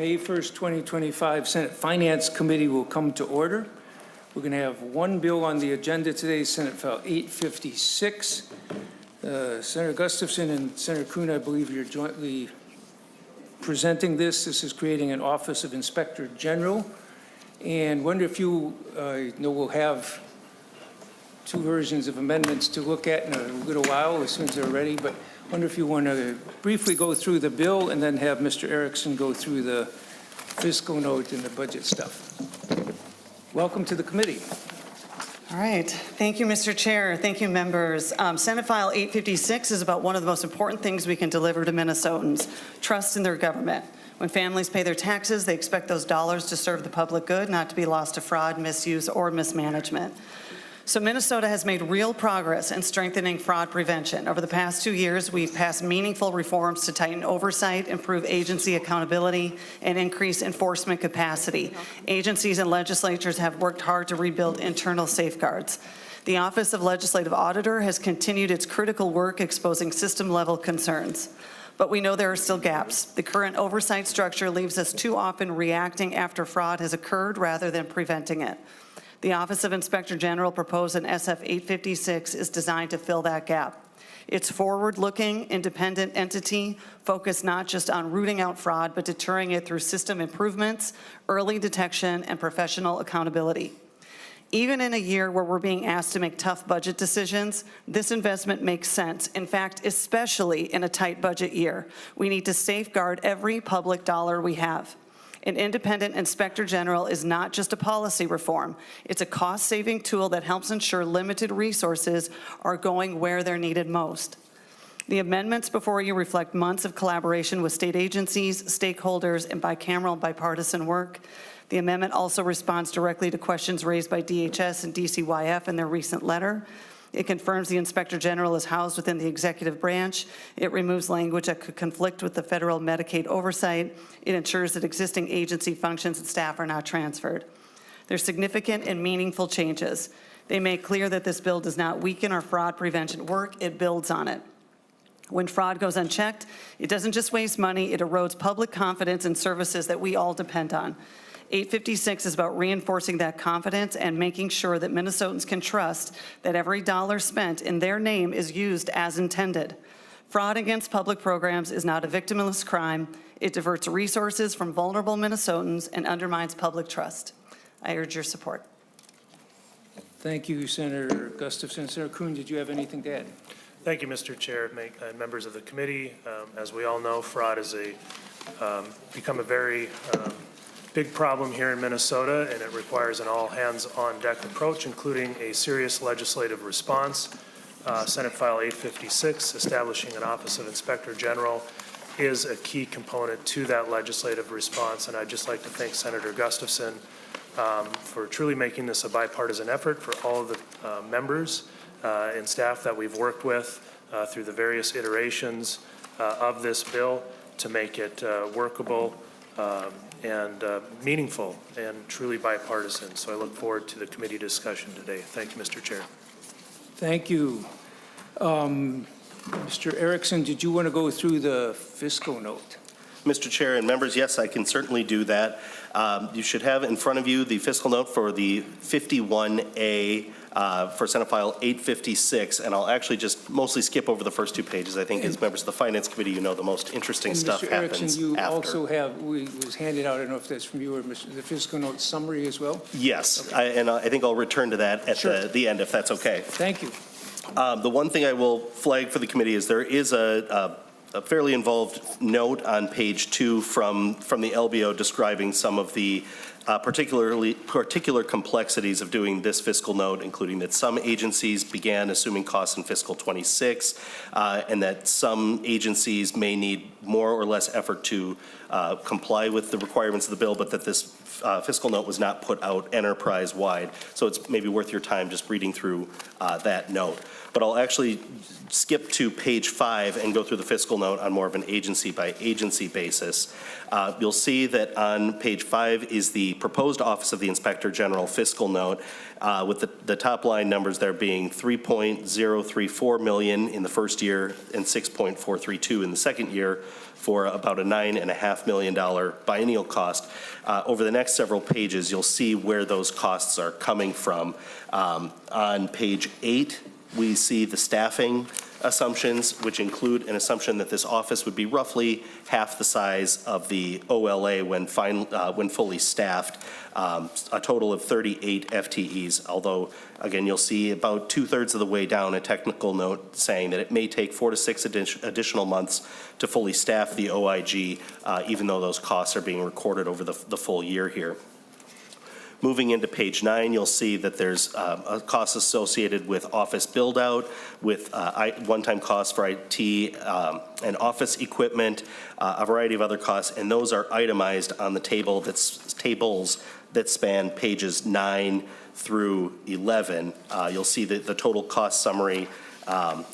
May 1st, 2025 Senate Finance Committee will come to order. We're going to have one bill on the agenda today, Senate File 856. Senator Gustafson and Senator Kuhn, I believe you're jointly presenting this. This is creating an Office of Inspector General. And wonder if you know we'll have two versions of amendments to look at in a little while as soon as they're ready, but wonder if you want to briefly go through the bill and then have Mr. Erickson go through the fiscal note and the budget stuff. Welcome to the committee. All right. Thank you, Mr. Chair. Thank you, members. Senate File 856 is about one of the most important things we can deliver to Minnesotans, trust in their government. When families pay their taxes, they expect those dollars to serve the public good, not to be lost to fraud, misuse, or mismanagement. So Minnesota has made real progress in strengthening fraud prevention. Over the past 2 years, we've passed meaningful reforms to tighten oversight, improve agency accountability, and increase enforcement capacity. Agencies and legislatures have worked hard to rebuild internal safeguards. The Office of Legislative Auditor has continued its critical work exposing system-level concerns. But we know there are still gaps. The current oversight structure leaves us too often reacting after fraud has occurred rather than preventing it. The Office of Inspector General proposed in SF 856 is designed to fill that gap. It's forward-looking, independent entity focused not just on rooting out fraud, but deterring it through system improvements, early detection, and professional accountability. Even in a year where we're being asked to make tough budget decisions, this investment makes sense. In fact, especially in a tight budget year, we need to safeguard every public dollar we have. An independent inspector general is not just a policy reform. It's a cost-saving tool that helps ensure limited resources are going where they're needed most. The amendments before you reflect months of collaboration with state agencies, stakeholders, and bicameral bipartisan work. The amendment also responds directly to questions raised by DHS and DCYF in their recent letter. It confirms the Inspector General is housed within the executive branch. It removes language that could conflict with the federal Medicaid oversight. It ensures that existing agency functions and staff are not transferred. They're significant and meaningful changes. They make clear that this bill does not weaken our fraud prevention work, it builds on it. When fraud goes unchecked, it doesn't just waste money, it erodes public confidence in services that we all depend on. 856 is about reinforcing that confidence and making sure that Minnesotans can trust that every dollar spent in their name is used as intended. Fraud against public programs is not a victimless crime. It diverts resources from vulnerable Minnesotans and undermines public trust. I urge your support. Thank you, Senator Gustafson. Senator Kuhn, did you have anything to add? Thank you, Mr. Chair, members of the committee. As we all know, fraud is become a very big problem here in Minnesota, and it requires an all-hands-on-deck approach, including a serious legislative response. Senate File 856, establishing an Office of Inspector General, is a key component to that legislative response, and I'd just like to thank Senator Gustafson for truly making this a bipartisan effort, for all of the members and staff that we've worked with through the various iterations of this bill to make it workable and meaningful and truly bipartisan. So I look forward to the committee discussion today. Thank you, Mr. Chair. Thank you. Mr. Erickson, did you want to go through the fiscal note? Mr. Chair and members, yes, I can certainly do that. You should have in front of you the fiscal note for the 51A for Senate File 856, and I'll actually just mostly skip over the first 2 pages. I think as members of the Finance Committee, you know the most interesting stuff Mr. happens Erickson, you after. also have, was handed out, I don't know if that's from you or the fiscal note summary as well? Yes, okay. I think I'll return to that at the end if that's okay. Thank you. The one thing I will flag for the committee is there is a fairly involved note on page 2 from the LBO describing some of the particular complexities of doing this fiscal note, including that some agencies began assuming costs in fiscal 26, and that some agencies may need more or less effort to comply with the requirements of the bill, but that this fiscal note was not put out enterprise-wide. So it's maybe worth your time just reading through that note. But I'll actually skip to page 5 and go through the fiscal note on more of an agency-by-agency basis. You'll see that on page 5 is the the proposed Office of the Inspector General fiscal note, with the top line numbers there being $3.034 million in the first year and $6.432 in the second year, for about a $9.5 million biennial cost. Over the next several pages, you'll see where those costs are coming from. On page 8, we see the staffing assumptions, which include an assumption that this office would be roughly half the size of the OLA when fully staffed, a total of 38 FTEs, although, again, you'll see about 2/3 of the way down a technical note saying that it may take 4 to 6 additional months to fully staff the OIG, even though those costs are being recorded over the full year here. Moving into page 9, you'll see that there's a cost associated with office build-out, with one-time costs for IT and office equipment, a variety of other costs, and those are itemized on the tables that span pages 9 through 11. You'll see the total cost summary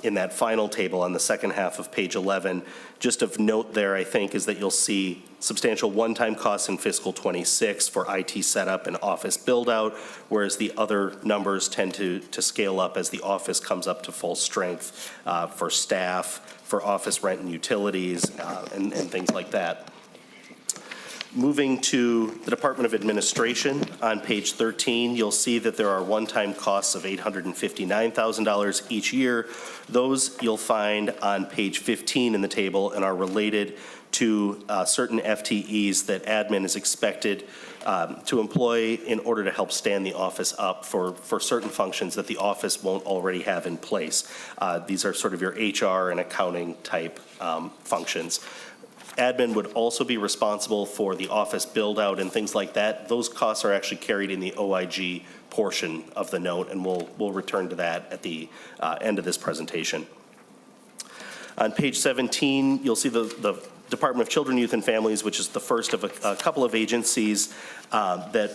in that final table on the second half of page 11. Just of note there, I think, is that you'll see substantial one-time costs in fiscal 26 for IT setup and office build-out, whereas the other numbers tend to scale up as the office comes up to full strength for staff, for office rent and utilities, and things like that. Moving to the Department of Administration, on page 13, you'll see that there are one-time costs of $859,000 each year. Those you'll find on page 15 in the table and are related to certain FTEs that admin is expected to employ in order to help stand the office up for certain functions that the office won't already have in place. These are sort of your HR and accounting type functions. Admin would also be responsible for the office build-out and things like that. Those costs are actually carried in the OIG portion of the note, and we'll return to that at the end of this presentation. On page 17, you'll see the Department of Children, Youth, and Families, which is the first of a couple of agencies that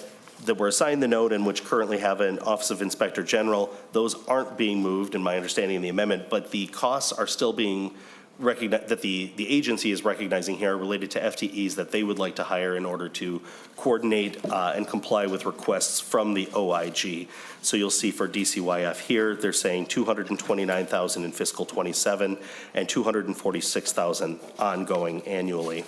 were assigned the note and which currently have an Office of Inspector General. Those aren't being moved, in my understanding, in the amendment, but the costs are still being recognized, that the agency is recognizing here, related to FTEs that they would like to hire in order to coordinate and comply with requests from the OIG. So you'll see for DCYF here, they're saying $229,000 in fiscal 27 and $246,000 ongoing annually.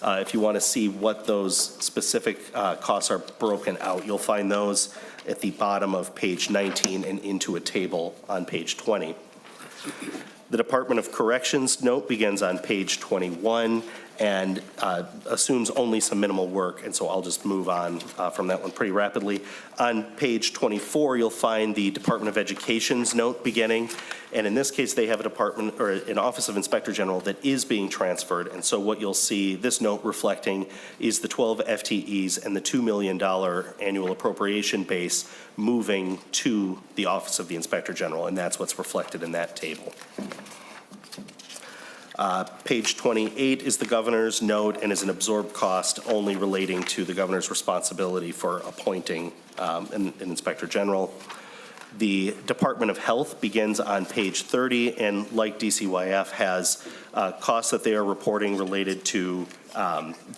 If you want to see what those specific costs are broken out, you'll find those at the bottom of page 19 and into a table on page 20. The Department of Corrections note begins on page 21 and assumes only some minimal work, and so I'll just move on from that one pretty rapidly. On page 24, you'll find the Department of Education's note beginning, and in this case, they have a department, or an Office of Inspector General, that is being transferred, and so what you'll see this note reflecting is the 12 FTEs and the $2 million annual appropriation base moving to the Office of the Inspector General, and that's what's reflected in that table. Page 28 is the governor's note and is an absorbed cost only relating to the governor's responsibility for appointing an inspector general. The Department of Health begins on page 30 and, like DCYF, has costs that they are reporting related to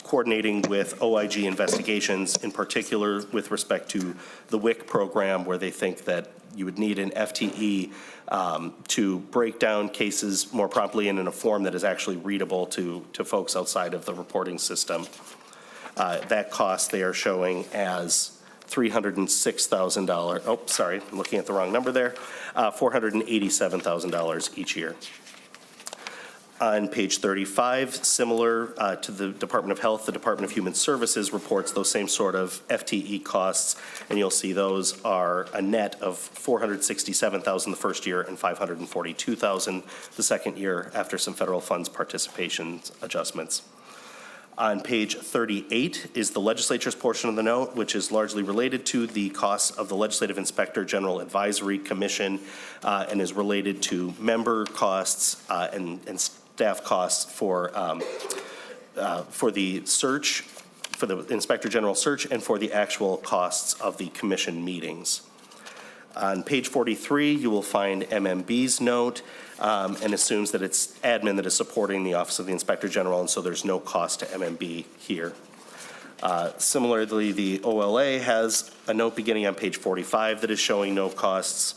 coordinating with OIG investigations, in particular with respect to the WIC program, where they think that you would need an FTE to break down cases more promptly and in a form that is actually readable to folks outside of the reporting system. That cost they are showing as $306,000. Oh, sorry, I'm looking at the wrong number there. $487,000 each year. On page 35, similar to the Department of Health, the Department of Human Services reports those same sort of FTE costs, and you'll see those are a net of $467,000 the first year and $542,000 the second year after some federal funds participation adjustments. On page 38 is the legislature's portion of the note, which is largely related to the costs of the Legislative Inspector General Advisory Commission and is related to member costs and staff costs for the search, for the Inspector General search, and for the actual costs of the commission meetings. On page 43, you will find MMB's note and assumes that it's admin that is supporting the Office of the Inspector General, and so there's no cost to MMB here. Similarly, the OLA has a note beginning on page 45 that is showing no costs.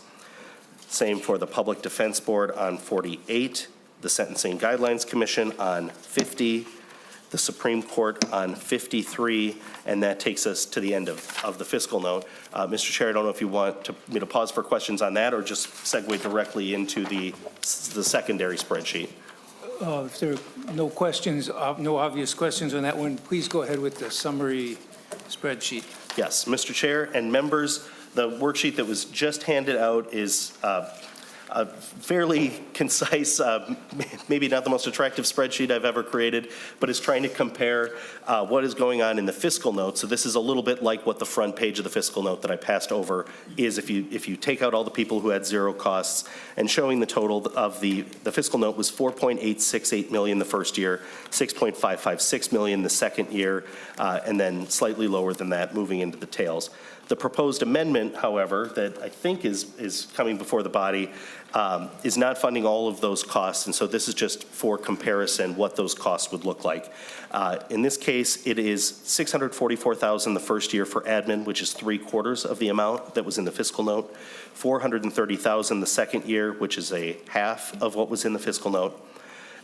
Same for the Public Defense Board on 48, the Sentencing Guidelines Commission on 50, the Supreme Court on 53, and that takes us to the end of the fiscal note. Mr. Chair, I don't know if you want me to pause for questions on that or just segue directly into the secondary spreadsheet. If there are no questions, no obvious questions on that one, please go ahead with the summary spreadsheet. Yes, Mr. Chair and members, the worksheet that was just handed out is a fairly concise, maybe not the most attractive spreadsheet I've ever created, but is trying to compare what is going on in the fiscal note. So this is a little bit like what the front page of the fiscal note that I passed over is. If you take out all the people who had zero costs, and showing the total of the fiscal note was $4.868 million the first year, $6.556 million the second year, and then slightly lower than that moving into the tails. The proposed amendment, however, that I think is coming before the body, is not funding all of those costs, and so this is just for comparison what those costs would look like. In this case, it is $644,000 the first year for admin, which is 3/4 of the amount that was in the fiscal note, $430,000 the second year, which is a half of what was in the fiscal note,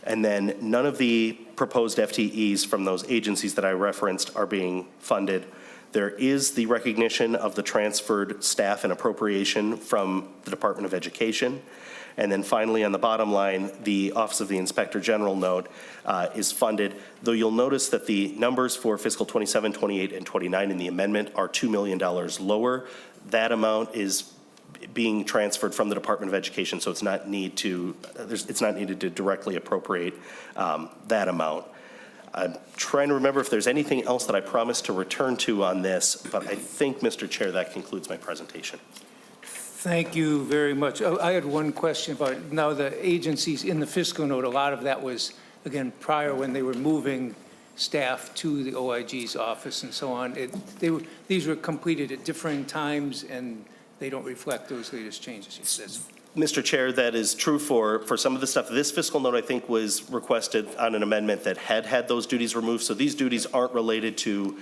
and then none of the proposed FTEs from those agencies that I referenced are being funded. There is the recognition of the transferred staff and appropriation from the Department of Education. And then finally, on the bottom line, the Office of the Inspector General note is funded, though you'll notice that the numbers for fiscal 27, 28, and 29 in the amendment are $2 million lower. That amount is being transferred from the Department of Education, so it's not needed to directly appropriate that amount. I'm trying to remember if there's anything else that I promised to return to on this, but I think, Mr. Chair, that concludes my presentation. Thank you very much. Oh, I had one question about now the agencies in the fiscal note. A lot of that was, again, prior when they were moving staff to the OIG's office and so on. These were completed at differing times, and they don't reflect those latest changes, you said. Mr. Chair, that is true for some of the stuff. This fiscal note, I think, was requested on an amendment that had those duties removed. So these duties aren't related to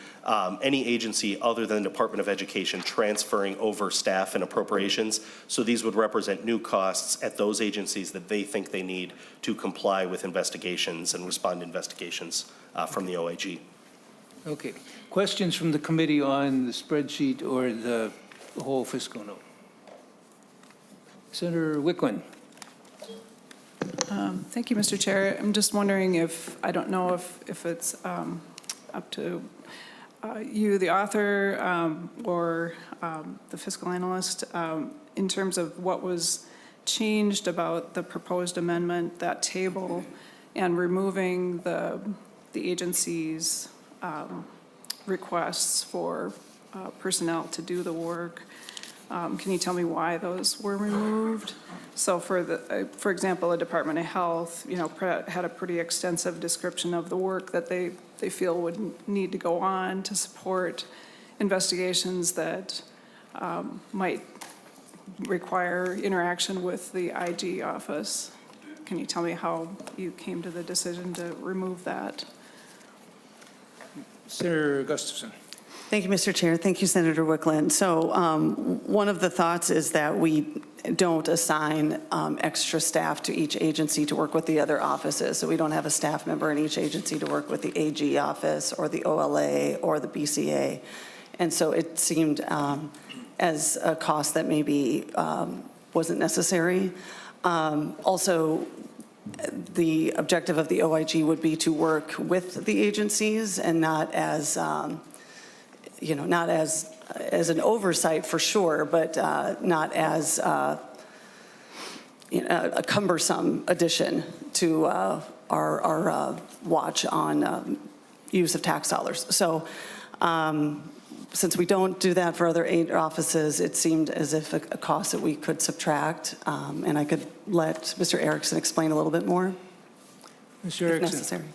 any agency other than the Department of Education transferring over staff and appropriations. So these would represent new costs at those agencies that they think they need to comply with investigations and respond to investigations from the OIG. Okay. Questions from the committee on the spreadsheet or the whole fiscal note? Senator Wicklund. Thank you, Mr. Chair. I'm just wondering if, I don't know if it's up to you, the author, or the fiscal analyst, in terms of what was changed about the proposed amendment, that table, and removing the agency's requests for personnel to do the work. Can you tell me why those were removed? So for example, the Department of Health, had a pretty extensive description of the work that they feel would need to go on to support investigations that might require interaction with the IG office. Can you tell me how you came to the decision to remove that? Senator Gustafson. Thank you, Mr. Chair. Thank you, Senator Wicklund. So one of the thoughts is that we don't assign extra staff to each agency to work with the other offices. So we don't have a staff member in each agency to work with the AG office or the OLA or the BCA. And so it seemed as a cost that maybe wasn't necessary. Also, the objective of the OIG would be to work with the agencies and not as not as an oversight for sure, but not as a cumbersome addition to our watch on use of tax dollars. So since we don't do that for other aid offices, it seemed as if a cost that we could subtract, and I could let Mr. Erickson explain a little bit more, Mr. if Erickson. necessary.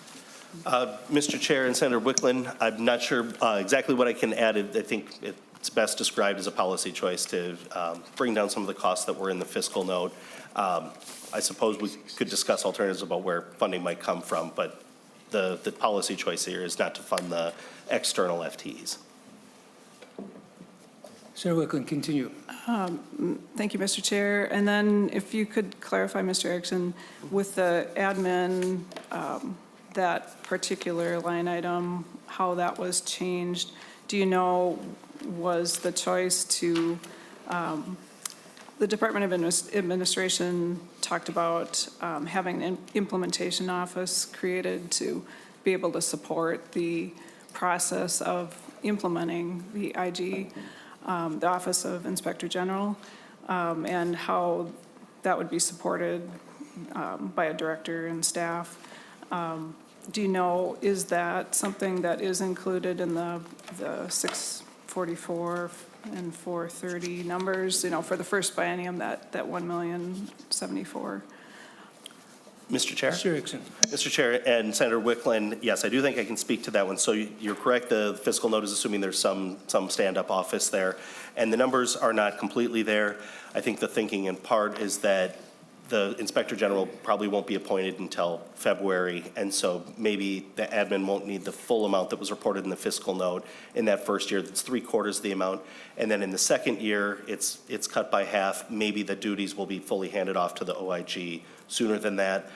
Mr. Chair and Senator Wicklund, I'm not sure exactly what I can add. I think it's best described as a policy choice to bring down some of the costs that were in the fiscal note. I suppose we could discuss alternatives about where funding might come from, but the policy choice here is not to fund the external FTEs. Senator Wickland, continue. Thank you, Mr. Chair. And then if you could clarify, Mr. Erickson, with the admin, that particular line item, how that was changed. Do you know, was the choice to, the Department of Administration talked about having an implementation office created to be able to support the process of implementing the IG, the Office of Inspector General, and how that would be supported by a director and staff. Do you know, is that something that is included in the 644 and 430 numbers, you know, for the first biennium, that 1,074,000? Mr. Chair? Mr. Erickson. Mr. Chair and Senator Wickland, yes, I do think I can speak to that one. So you're correct, the fiscal note is assuming there's some stand-up office there, and the numbers are not completely there. I think the thinking in part is that the Inspector General probably won't be appointed until February, and so maybe the admin won't need the full amount that was reported in the fiscal note in that first year. That's 3/4 of the amount. And then in the second year, it's cut by half. Maybe the duties will be fully handed off to the OIG sooner than that,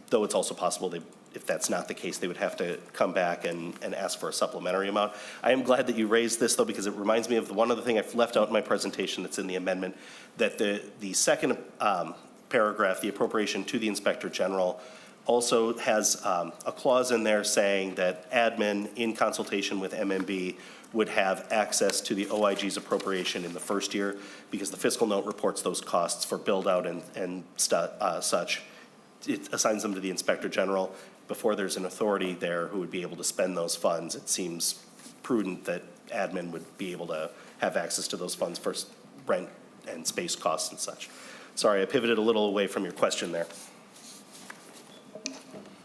though it's also possible that if that's not the case, they would have to come back and ask for a supplementary amount. I am glad that you raised this, though, because it reminds me of the one other thing I've left out in my presentation that's in the amendment, that the second paragraph, the appropriation to the Inspector General, also has a clause in there saying that admin, in consultation with MMB, would have access to the OIG's appropriation in the first year, because the fiscal note reports those costs for build-out and such. It assigns them to the Inspector General. Before there's an authority there who would be able to spend those funds, it seems prudent that admin would be able to have access to those funds for rent and space costs and such. Sorry, I pivoted a little away from your question there.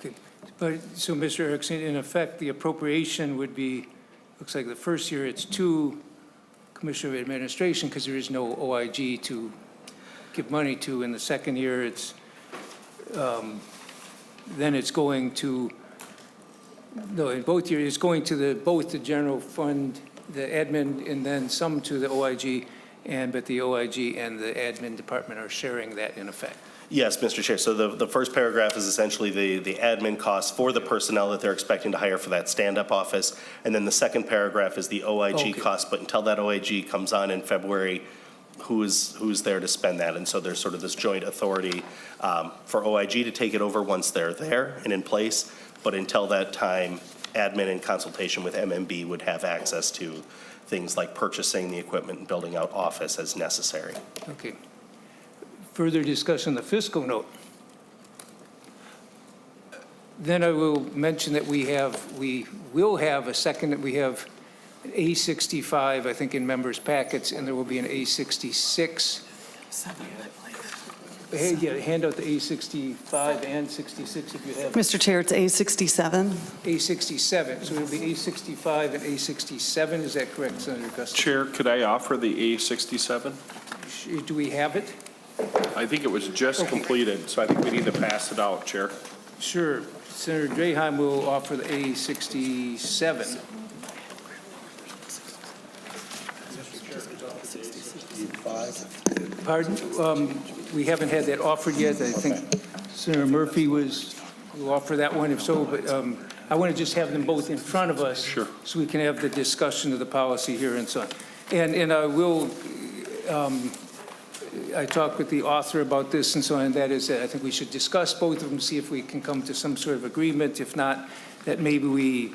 Okay. But, so Mr. Erickson, in effect, the appropriation would be, looks like the first year it's to Commissioner of Administration because there is no OIG to give money to. In the second year, it's, then it's going to, no, in both years, it's going to both the general fund, the admin, and then some to the OIG, but the OIG and the admin department are sharing that in effect. Yes, Mr. Chair. So the first paragraph is essentially the admin costs for the personnel that they're expecting to hire for that stand-up office. And then the second paragraph is the OIG cost. But until that OIG comes on in February, who's there to spend that? And so there's sort of this joint authority for OIG to take it over once they're there and in place. But until that time, admin in consultation with MMB would have access to things like purchasing the equipment and building out office as necessary. Okay. Further discussion on the fiscal note. Then I will mention that we will have a second, that we have an A65, I think, in members' packets, and there will be an A66. Hey, yeah, hand out the A65 and 66 if you have. Mr. Chair, it's A67. A67, so it'll be A65 and A67, is that correct, Senator Gustafson? Chair, could I offer the A67? Do we have it? I think it was just completed, so I think we need to pass it out, Chair. Sure. Senator Draheim will offer the A67. Pardon? We haven't had that offered yet. I think Senator Murphy will offer that one, if so, but I want to just have them both in front of us. Sure. So we can have the discussion of the policy here and so on. And I will, I talked with the author about this and so on, and that is that I think we should discuss both of them, see if we can come to some sort of agreement. If not, that maybe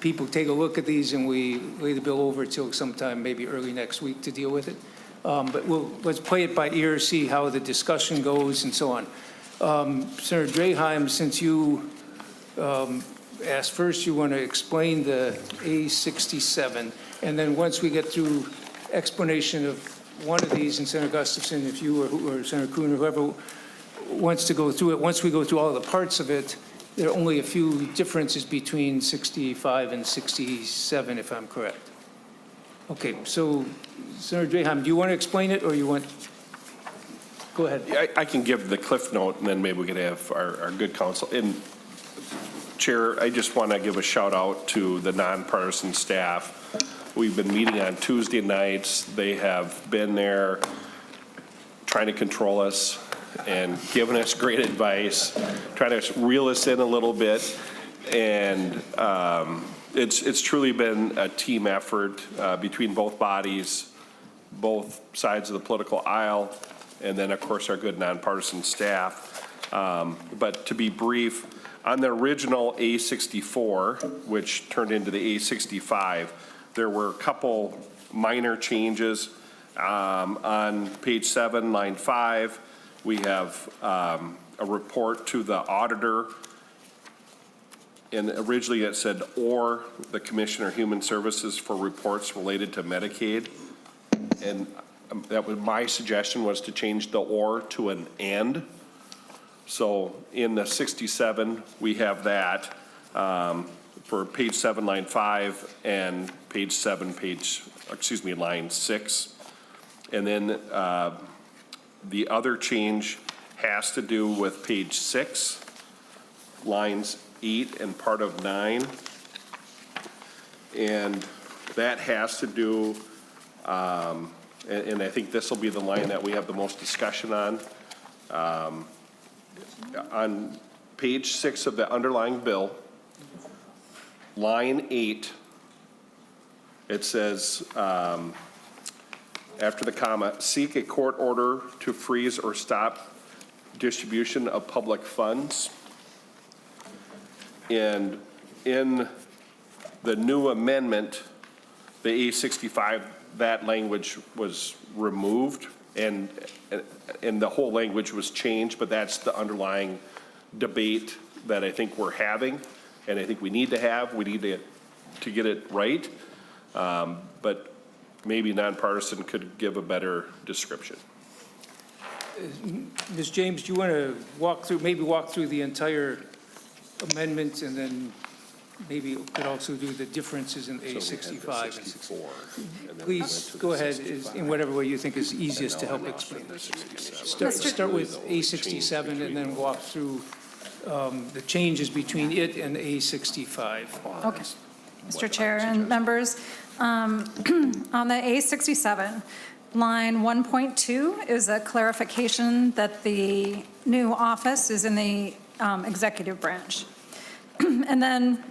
people take a look at these and we lay the bill over till sometime, maybe early next week, to deal with it. But let's play it by ear, see how the discussion goes and so on. Senator Draheim, since you asked first, you want to explain the A67, and then once we get through explanation of one of these, and Senator Gustafson, if you or Senator Kuhn or whoever wants to go through it, once we go through all the parts of it, there are only a few differences between 65 and 67, if I'm correct. Okay, so Senator Draheim, do you want to explain it, or you want? Go ahead. I can give the cliff note, and then maybe we could have our good counsel. And Chair, I just want to give a shout out to the nonpartisan staff. We've been meeting on Tuesday nights. They have been there trying to control us and giving us great advice, trying to reel us in a little bit. And it's truly been a team effort between both bodies, both sides of the political aisle, and then, of course, our good nonpartisan staff. But to be brief, on the original A64, which turned into the A65, there were a couple minor changes. On page 7, line 5, we have a report to the auditor. And originally it said, or the Commissioner of Human Services for reports related to Medicaid. And that was my suggestion, was to change the or to an and. So in the 67, we have that for page 7, line 5, and page 7, line 6. And then the other change has to do with page 6, lines 8 and part of 9. And that has to do, and I think this will be the line that we have the most discussion on page 6 of the underlying bill, line 8, it says, after the comma, seek a court order to freeze or stop distribution of public funds. And in the new amendment, the A65, that language was removed and the whole language was changed, but that's the underlying debate that I think we're having, and I think we need to have. We need to get it right, but maybe nonpartisan could give a better description. Ms. James, do you want to walk through the entire amendment, and then maybe you could also do the differences in A65 and 64. Please go ahead in whatever way you think is easiest to help explain this. Start with A67 and then walk through the changes between it and A65. Okay. Mr. Chair and members, on the A67, line 1.2 is a clarification that the new office is in the executive branch. And then,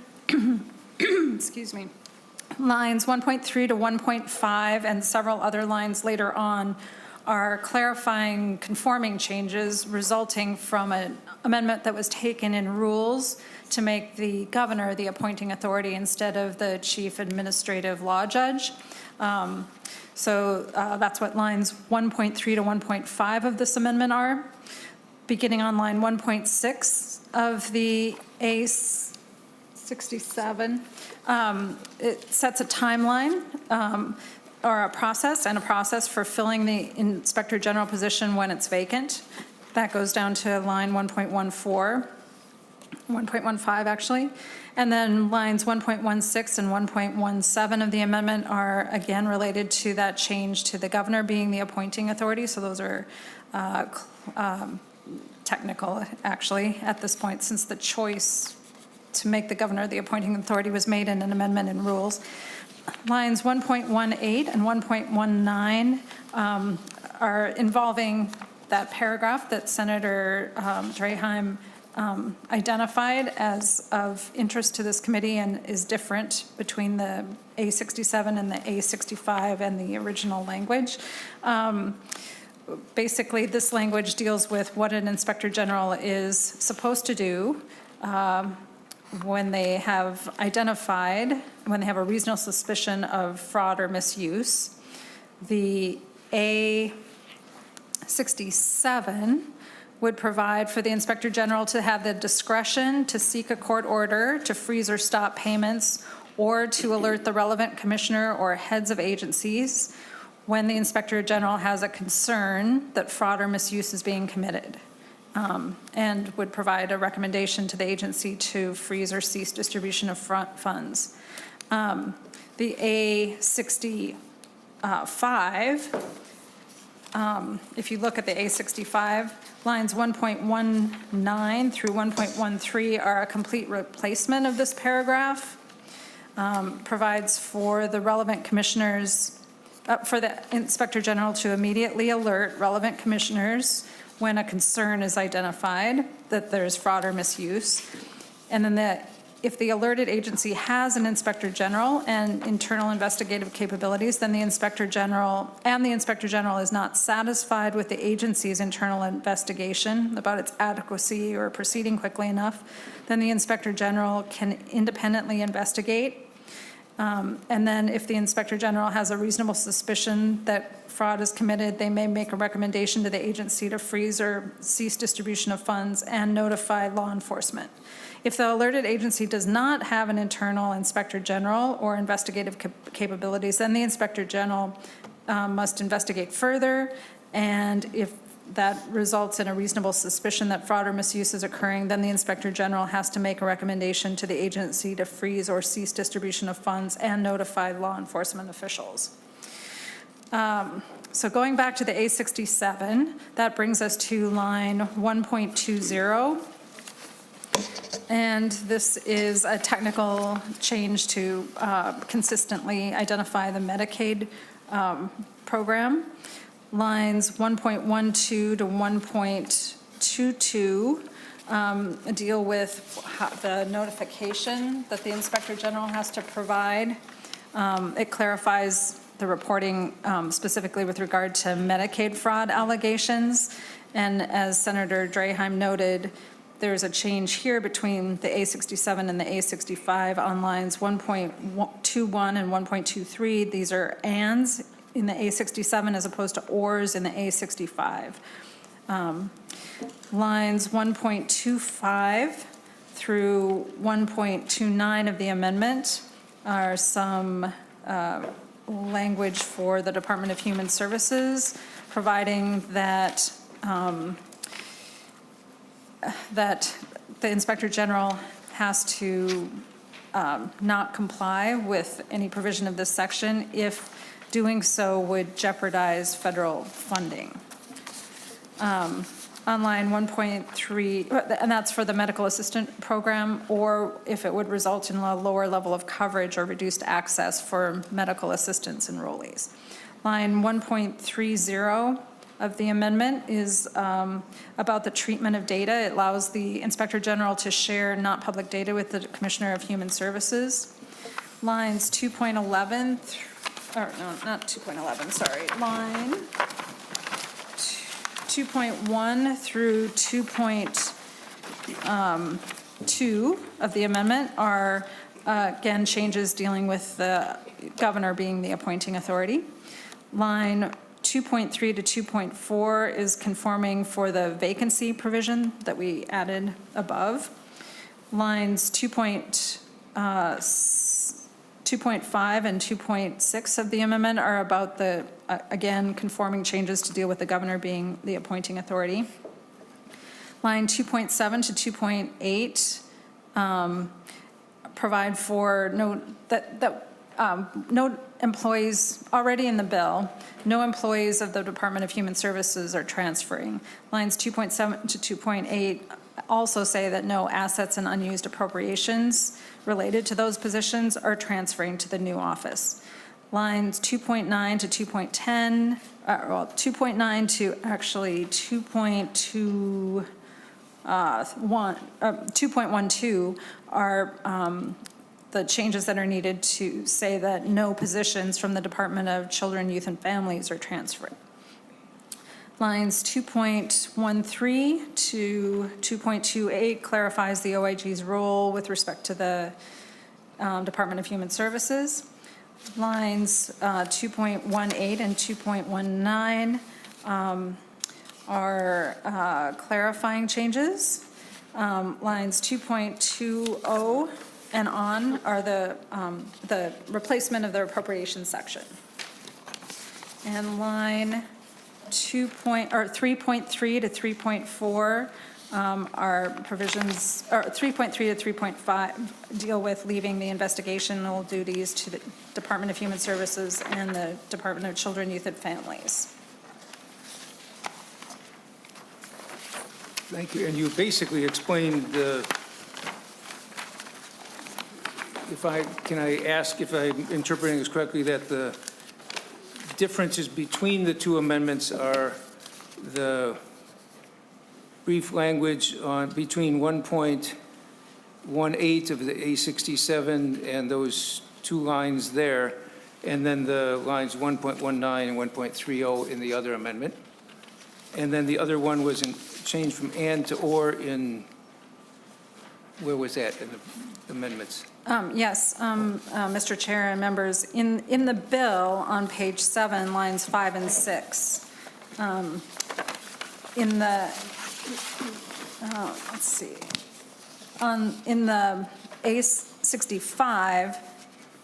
excuse me, lines 1.3 to 1.5 and several other lines later on are clarifying conforming changes resulting from an amendment that was taken in rules to make the governor the appointing authority instead of the chief administrative law judge. So that's what lines 1.3 to 1.5 of this amendment are. Beginning on line 1.6 of the A67, it sets a timeline or a process for filling the inspector general position when it's vacant. That goes down to line 1.15 actually. And then lines 1.16 and 1.17 of the amendment are again related to that change to the governor being the appointing authority. So those are technical actually at this point, since the choice to make the governor the appointing authority was made in an amendment in rules. Lines 1.18 and 1.19 are involving that paragraph that Senator Draheim identified as of interest to this committee and is different between the A67 and the A65 and the original language. Basically, this language deals with what an inspector general is supposed to do when they have a reasonable suspicion of fraud or misuse. The A67 would provide for the inspector general to have the discretion to seek a court order to freeze or stop payments or to alert the relevant commissioner or heads of agencies when the inspector general has a concern that fraud or misuse is being committed, and would provide a recommendation to the agency to freeze or cease distribution of funds. The A65 if you look at the A65, lines 1.19 through 1.13 are a complete replacement of this paragraph. Provides for the relevant commissioners, for the Inspector General to immediately alert relevant commissioners when a concern is identified that there's fraud or misuse. And then if the alerted agency has an Inspector General and internal investigative capabilities, then the Inspector General is not satisfied with the agency's internal investigation about its adequacy or proceeding quickly enough, then the Inspector General can independently investigate. And then if the Inspector General has a reasonable suspicion that fraud is committed, they may make a recommendation to the agency to freeze or cease distribution of funds and notify law enforcement. If the alerted agency does not have an internal Inspector General or investigative capabilities, then the Inspector General must investigate further, and if that results in a reasonable suspicion that fraud or misuse is occurring, then the Inspector General has to make a recommendation to the agency to freeze or cease distribution of funds and notify law enforcement officials. So going back to the A67, that brings us to line 1.20. And this is a technical change to consistently identify the Medicaid program. Lines 1.12 to 1.22 deal with the notification that the Inspector General has to provide. It clarifies the reporting specifically with regard to Medicaid fraud allegations. And as Senator Draheim noted, there's a change here between the A67 and the A65 on lines 1.21 and 1.23. These are ands in the A67 as opposed to ors in the A65. Lines 1.25 through 1.29 of the amendment are some language for the Department of Human Services, providing that that the Inspector General has to not comply with any provision of this section if doing so would jeopardize federal funding. On line 1.3, and that's for the medical assistant program, or if it would result in a lower level of coverage or reduced access for medical assistance enrollees. Line 1.30 of the amendment is about the treatment of data. It allows the Inspector General to share not public data with the Commissioner of Human Services. Lines 2.11, or no, not 2.11, sorry, line 2.1 through 2.2 of the amendment are, again, changes dealing with the governor being the appointing authority. Line 2.3 to 2.4 is conforming for the vacancy provision that we added above. Lines 2.5 and 2.6 of the amendment are about the, again, conforming changes to deal with the governor being the appointing authority. Line 2.7 to 2.8 provide for no employees already in the bill, no employees of the Department of Human Services are transferring. Lines 2.7 to 2.8 also say that no assets and unused appropriations related to those positions are transferring to the new office. Lines 2.9 to 2.10, well, 2.9 to actually 2.12 are the changes that are needed to say that no positions from the Department of Children, Youth, and Families are transferred. Lines 2.13 to 2.28 clarifies the OIG's role with respect to the Department of Human Services. Lines 2.18 and 2.19 are clarifying changes. Lines 2.20 and on are the replacement of the appropriation section. And line 3.3 to 3.4 are provisions, or 3.3 to 3.5 deal with leaving the investigational duties to the Department of Human Services and the Department of Children, Youth, and Families. Thank you. And you basically explained can I ask if I'm interpreting this correctly, that the differences between the two amendments are the brief language on between 1.18 of the A67 and those two lines there, and then the lines 1.19 and 1.30 in the other amendment. And then the other one was changed from and to or in, where was that in the amendments? Yes, Mr. Chair and members, in the bill on page 7, lines 5 and 6, in the, let's see, in the A65,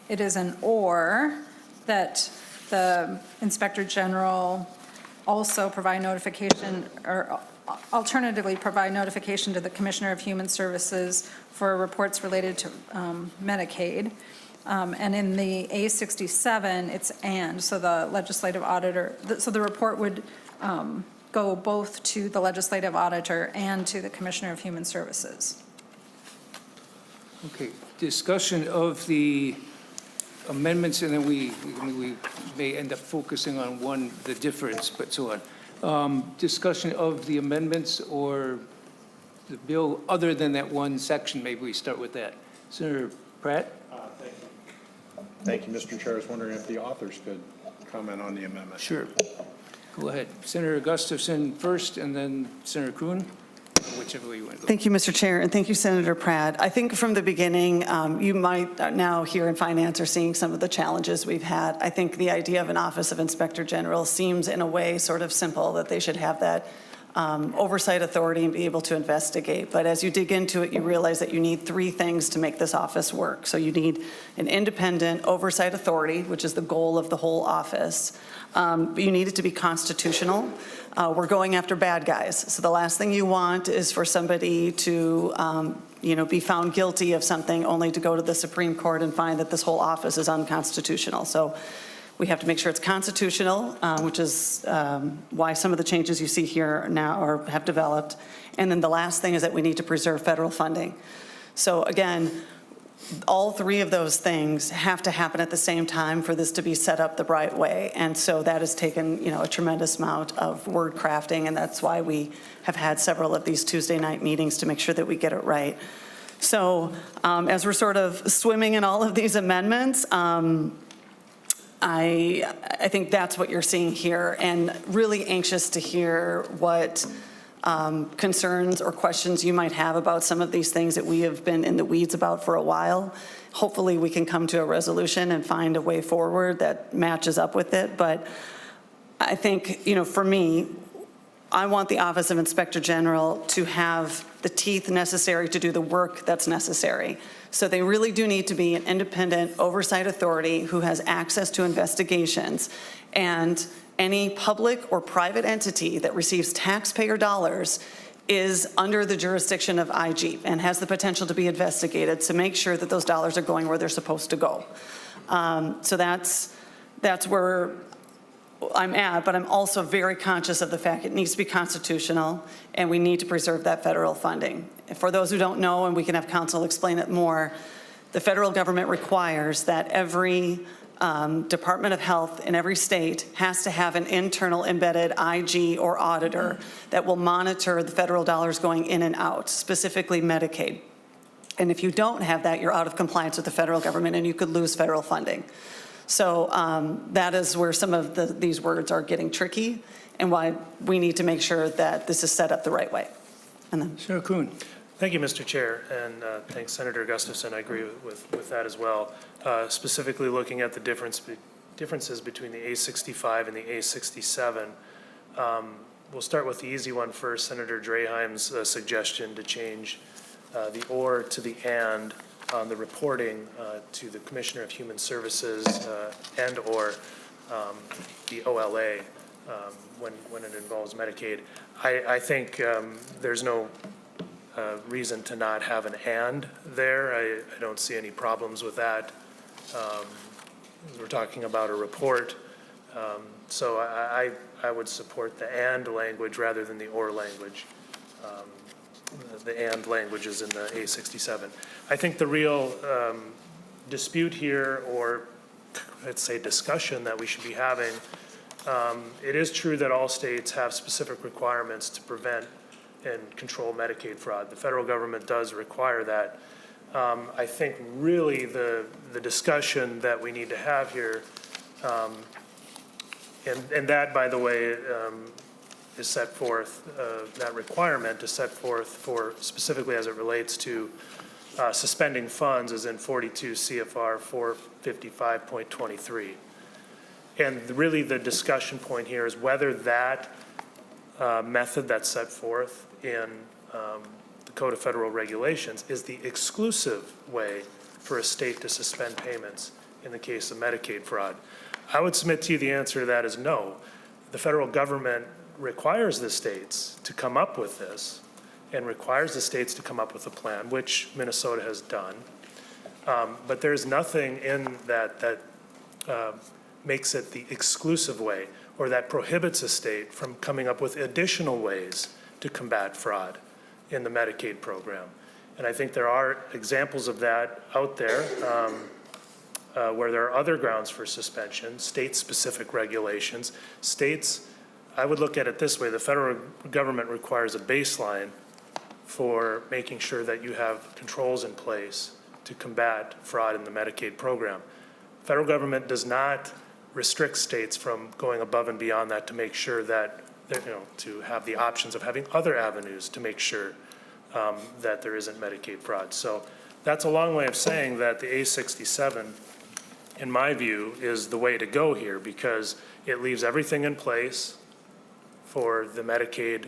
it is an or, that the Inspector General also provide notification, or alternatively provide notification to the Commissioner of Human Services for reports related to Medicaid. And in the A67, it's and, so the legislative auditor, so the report would go both to the legislative auditor and to the Commissioner of Human Services. Okay, discussion of the amendments, and then we may end up focusing on one, the difference, but so on. Discussion of the amendments or the bill other than that one section, maybe we start with that. Senator Pratt? Thank you, Mr. Chair. I was wondering if the authors could comment on the amendment. Sure. Go ahead. Senator Gustafson first, and then Senator Kuhn, whichever way you want to go. Thank you, Mr. Chair, and thank you, Senator Pratt. I think from the beginning, you might now here in finance are seeing some of the challenges we've had. I think the idea of an Office of Inspector General seems in a way sort of simple, that they should have that oversight authority and be able to investigate. But as you dig into it, you realize that you need three things to make this office work. So you need an independent oversight authority, which is the goal of the whole office. But you need it to be constitutional. We're going after bad guys. So the last thing you want is for somebody to be found guilty of something only to go to the Supreme Court and find that this whole office is unconstitutional. So we have to make sure it's constitutional, which is why some of the changes you see here now have developed. And then the last thing is that we need to preserve federal funding. So again, all three of those things have to happen at the same time for this to be set up the right way. And so that has taken, a tremendous amount of word crafting, and that's why we have had several of these Tuesday night meetings to make sure that we get it right. So as we're sort of swimming in all of these amendments, I think that's what you're seeing here, and really anxious to hear what concerns or questions you might have about some of these things that we have been in the weeds about for a while. Hopefully we can come to a resolution and find a way forward that matches up with it. But I think, for me, I want the Office of Inspector General to have the teeth necessary to do the work that's necessary. So they really do need to be an independent oversight authority who has access to investigations, and any public or private entity that receives taxpayer dollars is under the jurisdiction of IG and has the potential to be investigated to make sure that those dollars are going where they're supposed to go. So that's where I'm at, but I'm also very conscious of the fact it needs to be constitutional, and we need to preserve that federal funding. For those who don't know, and we can have counsel explain it more, the federal government requires that every Department of Health in every state has to have an internal embedded IG or auditor that will monitor the federal dollars going in and out, specifically Medicaid. And if you don't have that, you're out of compliance with the federal government and you could lose federal funding. So that is where some of these words are getting tricky, and why we need to make sure that this is set up the right way. And then Senator Kuhn. Thank you, Mr. Chair, and thanks, Senator Gustafson. I agree with that as well. Specifically looking at the differences between the A65 and the A67, we'll start with the easy one first. Senator Draheim's suggestion to change the or to the and on the reporting to the Commissioner of Human Services and or the OLA when it involves Medicaid. I think there's no reason to not have an and there. I don't see any problems with that. We're talking about a report. So I would support the and language rather than the or language. the "and" language is in the A67. I think the real dispute here, or let's say discussion that we should be having, it is true that all states have specific requirements to prevent and control Medicaid fraud. The federal government does require that. I think really the discussion that we need to have here, and that, by the way, is set forth, that requirement is set forth for specifically as it relates to suspending funds, is in 42 CFR 455.23. And really the discussion point here is whether that method that's set forth in the Code of Federal Regulations is the exclusive way for a state to suspend payments in the case of Medicaid fraud. I would submit to you the answer to that is no. The federal government requires the states to come up with this and requires the states to come up with a plan, which Minnesota has done. But there's nothing in that makes it the exclusive way or that prohibits a state from coming up with additional ways to combat fraud in the Medicaid program. And I think there are examples of that out there where there are other grounds for suspension, state-specific regulations. States, I would look at it this way, the federal government requires a baseline for making sure that you have controls in place to combat fraud in the Medicaid program. Federal government does not restrict states from going above and beyond that to make sure that, to have the options of having other avenues to make sure that there isn't Medicaid fraud. So that's a long way of saying that the A67, in my view, is the way to go here because it leaves everything in place for the Medicaid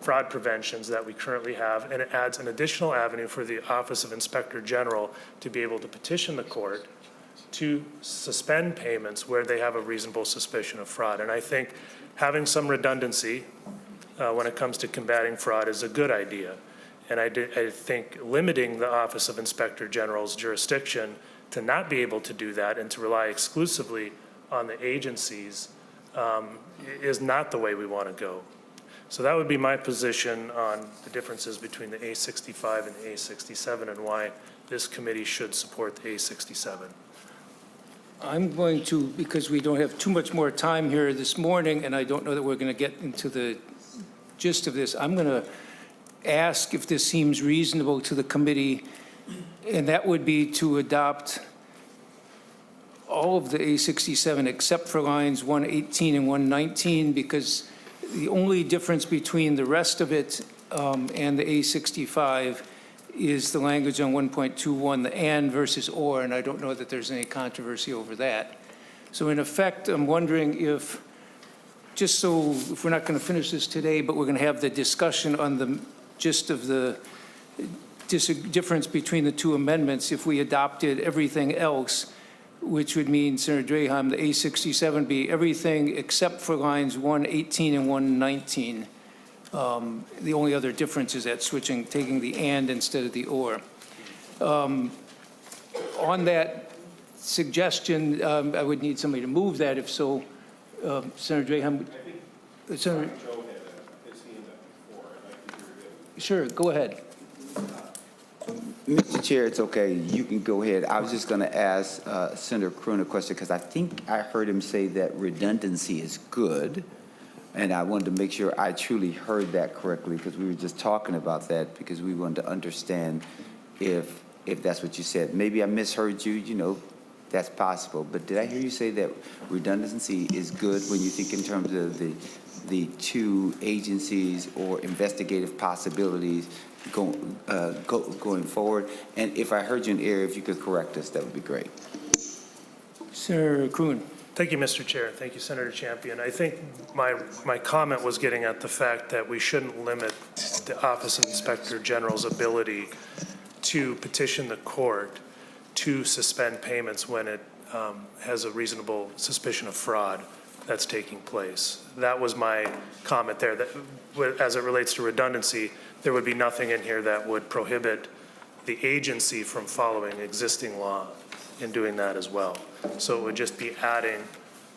fraud preventions that we currently have, and it adds an additional avenue for the Office of Inspector General to be able to petition the court to suspend payments where they have a reasonable suspicion of fraud. And I think having some redundancy when it comes to combating fraud is a good idea. And I think limiting the Office of Inspector General's jurisdiction to not be able to do that and to rely exclusively on the agencies is not the way we want to go. So that would be my position on the differences between the A65 and the A67 and why this committee should support the A67. I'm going to, because we don't have too much more time here this morning, and I don't know that we're going to get into the gist of this, I'm going to ask if this seems reasonable to the committee, and that would be to adopt all of the A67 except for lines 118 and 119, because the only difference between the rest of it and the A65 is the language on 1.21, the and versus or, and I don't know that there's any controversy over that. So in effect, I'm wondering if, just so if we're not going to finish this today, but we're going to have the discussion on the gist of the difference between the two amendments, if we adopted everything else, which would mean, Senator Draheim, the A67 be everything except for lines 118 and 119. The only other difference is that switching, taking the and instead of the or. On that suggestion, I would need somebody to move that. If so, Senator Draheim. Senator, Joe had his hand up before. I'd like to hear him. Sure, go ahead. Mr. Chair, it's okay. You can go ahead. I was just going to ask Senator Kroon a question because I think I heard him say that redundancy is good. And I wanted to make sure I truly heard that correctly because we were just talking about that because we wanted to understand if that's what you said. Maybe I misheard you, that's possible. But did I hear you say that redundancy is good when you think in terms of the two agencies or investigative possibilities going forward? And if I heard you in error, if you could correct us, that would be great. Senator Kroon. Thank you, Mr. Chair. Thank you, Senator Champion. I think my comment was getting at the fact that we shouldn't limit the Office of Inspector General's ability to petition the court to suspend payments when it has a reasonable suspicion of fraud that's taking place. That was my comment there. That, as it relates to redundancy, there would be nothing in here that would prohibit the agency from following existing law in doing that as well. So it would just be adding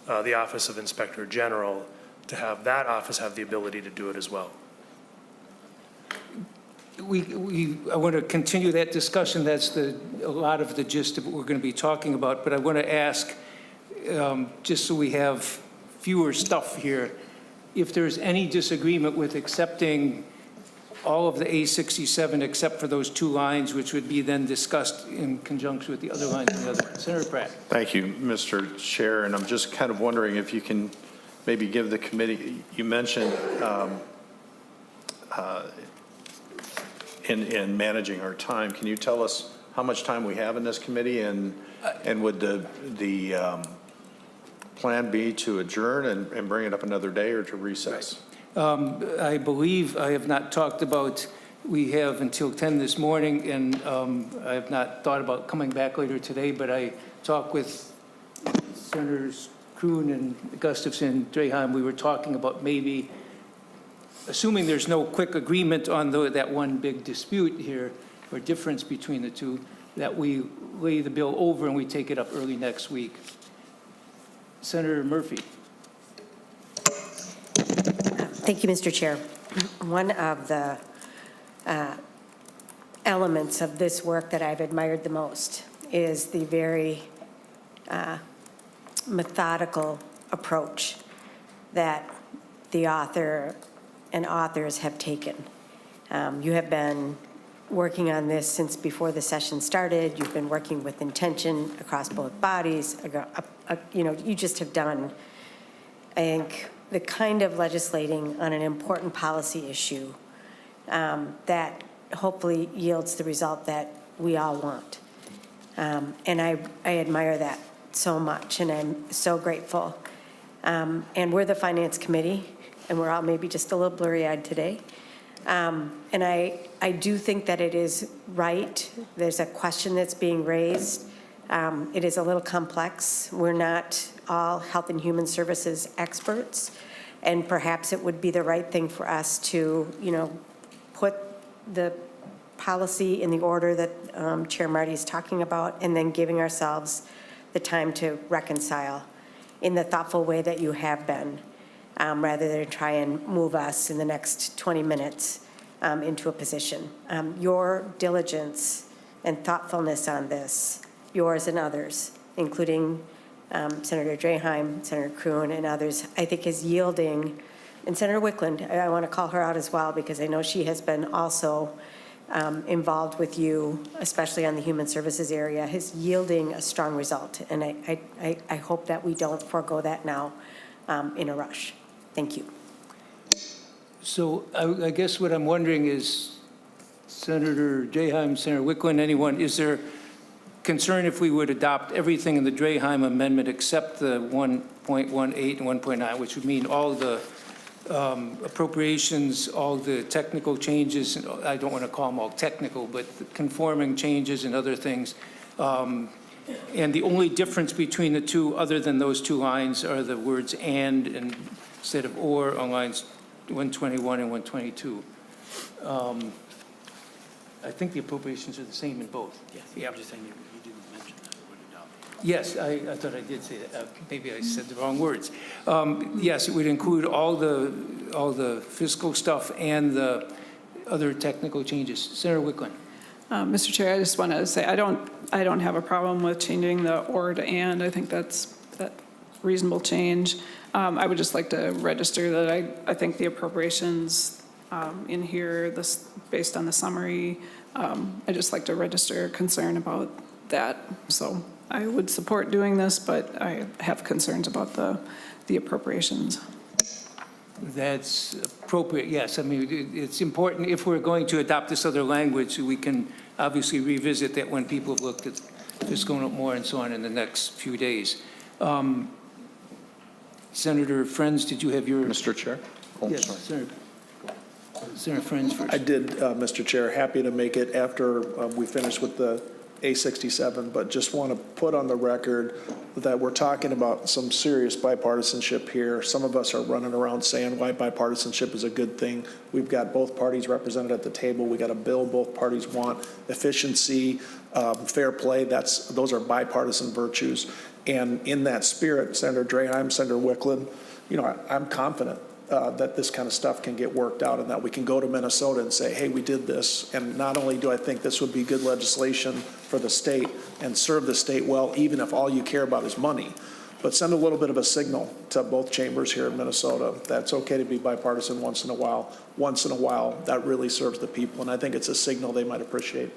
the Office of Inspector General to have that office have the ability to do it as well. I want to continue that discussion. That's a lot of the gist of what we're going to be talking about. But I want to ask, just so we have fewer stuff here, if there's any disagreement with accepting all of the A67 except for those two lines, which would be then discussed in conjunction with the other lines and the other. Senator Pratt. Thank you, Mr. Chair, and I'm just kind of wondering if you can maybe give the committee, you mentioned in managing our time, can you tell us how much time we have in this committee, and would the plan be to adjourn and bring it up another day, or to recess? I believe I have not talked about, we have until 10 this morning, and I have not thought about coming back later today, but I talked with Senators Kroon and Gustafson, Draheim. We were talking about maybe, assuming there's no quick agreement on that one big dispute here, or difference between the two, that we lay the bill over and we take it up early next week. Senator Murphy. Thank you, Mr. Chair. One of the elements of this work that I've admired the most is the very methodical approach that the author and authors have taken. You have been working on this since before the session started. You've been working with intention across both bodies. You just have done, I think, the kind of legislating on an important policy issue that hopefully yields the result that we all want. And I admire that so much, and I'm so grateful. And we're the Finance Committee, and we're all maybe just a little blurry-eyed today. And I do think that it is right. There's a question that's being raised. It is a little complex. We're not all Health and Human Services experts, and perhaps it would be the right thing for us to, put the policy in the order that Chair Marty is talking about, and then giving ourselves the time to reconcile in the thoughtful way that you have been, rather than try and move us in the next 20 minutes into a position. Your diligence and thoughtfulness on this, yours and others, including Senator Draheim, Senator Kroon, and others, I think is yielding, and Senator Wickland, I want to call her out as well, because I know she has been also involved with you, especially on the human services area, is yielding a strong result. And I hope that we don't forego that now in a rush. Thank you. So I guess what I'm wondering is, Senator Draheim, Senator Wickland, anyone, is there concern if we would adopt everything in the Draheim amendment except the 1.18 and 1.9, which would mean all the appropriations, all the technical changes, and I don't want to call them all technical, but the conforming changes and other things. And the only difference between the two, other than those two lines, are the words and instead of or on lines 121 and 122. I think the appropriations are the same in both. Yes, yeah. I'm just saying you didn't mention that it would adopt. Yes, I thought I did say that. Maybe I said the wrong words. Yes, it would include all the fiscal stuff and the other technical changes. Senator Wickland. Mr. Chair, I just want to say I don't have a problem with changing the or to and. I think that's reasonable change. I would just like to register that I think the appropriations in here, this based on the summary, I just like to register concern about that. So I would support doing this, but I have concerns about the appropriations. That's appropriate, yes. I mean, it's important if we're going to adopt this other language, we can obviously revisit that when people have looked at fiscal note more and so on in the next few days. Senator Friends, did you have your? Mr. Chair? Oh, yes, sorry. Senator Friends first. I did, Mr. Chair, happy to make it after we finish with the A67, but just want to put on the record that we're talking about some serious bipartisanship here. Some of us are running around saying why bipartisanship is a good thing. We've got both parties represented at the table. We got a bill both parties want, efficiency, fair play. Those are bipartisan virtues. And in that spirit, Senator Draheim, Senator Wickland, I'm confident that this kind of stuff can get worked out and that we can go to Minnesota and say, hey, we did this. And not only do I think this would be good legislation for the state and serve the state well, even if all you care about is money, but send a little bit of a signal to both chambers here in Minnesota that it's okay to be bipartisan once in a while. Once in a while, that really serves the people, and I think it's a signal they might appreciate.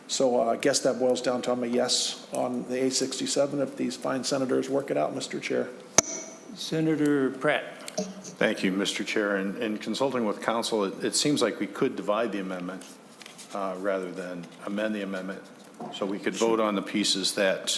So I guess that boils down to I'm a yes on the A67 if these fine senators work it out, Mr. Chair. Senator Pratt. Thank you, Mr. Chair. In consulting with counsel, it seems like we could divide the amendment rather than amend the amendment. So we could vote on the pieces that,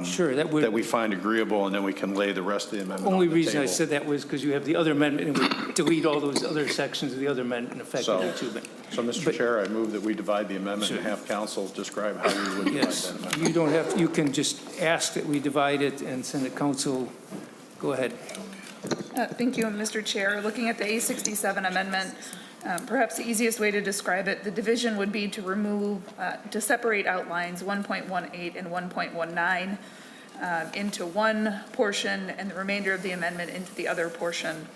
Sure, that would- that we find agreeable, and then we can lay the rest of the amendment on the Only table. reason I said that was because you have the other amendment, and we delete all those other sections of the other amendment effectively too. So, Mr. but- Chair, I move that we divide the amendment and have counsel describe how we would divide Yes, that amendment. you don't have, you can just ask that we divide it and send it council. Go ahead. Thank you, Mr. Chair. Looking at the A67 amendment, perhaps the easiest way to describe it, the division would be to remove, to separate out lines 1.18 and 1.19 into one portion and the remainder of the amendment into the other portion.